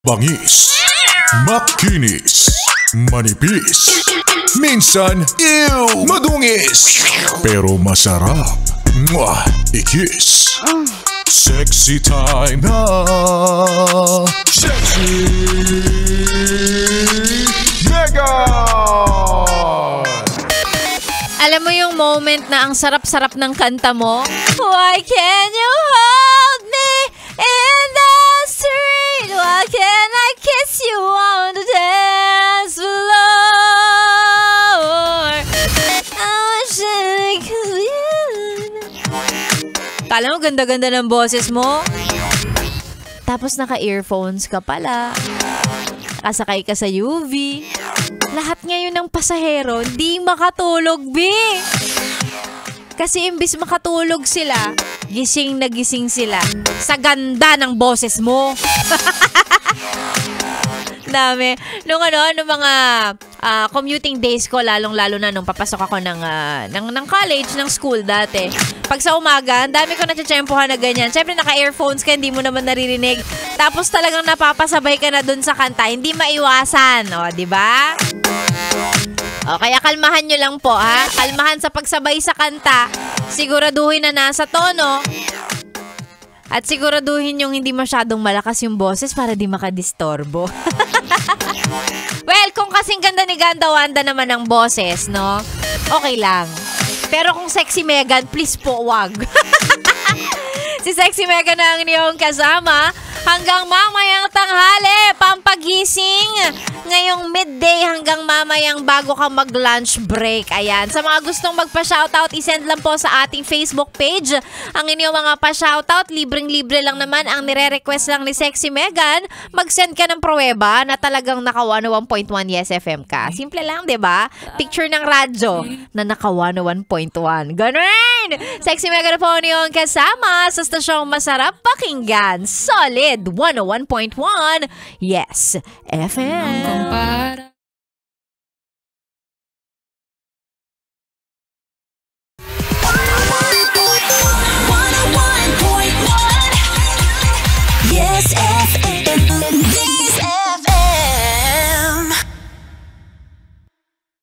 Bangis, makinis, manipis, minsan, madungis, pero masarap. Mwah! I-kiss. Sexy time na. Sexy Mega! Alam mo yung moment na ang sarap-sarap ng kanta mo? Why can you hold me in the street? Why can I kiss you on the dance floor? I wish I could. Kala mo ganda-ganda ng boses mo? Tapos naka-earphones ka pala. Kasakay ka sa UV. Lahat ngayon ng pasahero, di makatulog, B. Kasi imbis makatulog sila, gising na gising sila sa ganda ng boses mo. Dami. Nung mga commuting days ko, lalong-lalo na nung papasok ako ng college, ng school dati. Pag sa umaga, ang dami ko natsyempohan na ganyan. Siyempre, naka-earphones ka, hindi mo naman naririnig. Tapos talagang napapasabay ka na dun sa kanta. Hindi maiwasan. O, di ba? O, kaya kalmahan nyo lang po, ha? Kalmahan sa pagsabay sa kanta. Siguraduhin na nasa tono. At siguraduhin yung hindi masyadong malakas yung boses para di makadistorbo. Well, kung kasing ganda ni Ganda Wanda naman ang boses, no? Okay lang. Pero kung Sexy Megan, please po, wag. Si Sexy Megan na ang inyong kasama hanggang mamayang tanghali, pampagising. Ngayong midday hanggang mamayang bago ka mag-lunch break. Ayan. Sa mga gustong magpa-shoutout, isend lang po sa ating Facebook page ang inyong mga pa-shoutout. Libreng-libre lang naman ang nire-request lang ni Sexy Megan. Mag-send ka ng pruweba na talagang naka 101.1 Yes FM ka. Simple lang, di ba? Picture ng radyo na naka 101.1. Ganun! Sexy Megan na po niyong kasama sa stasyong masarap pakinggan. Solid 101.1 Yes FM.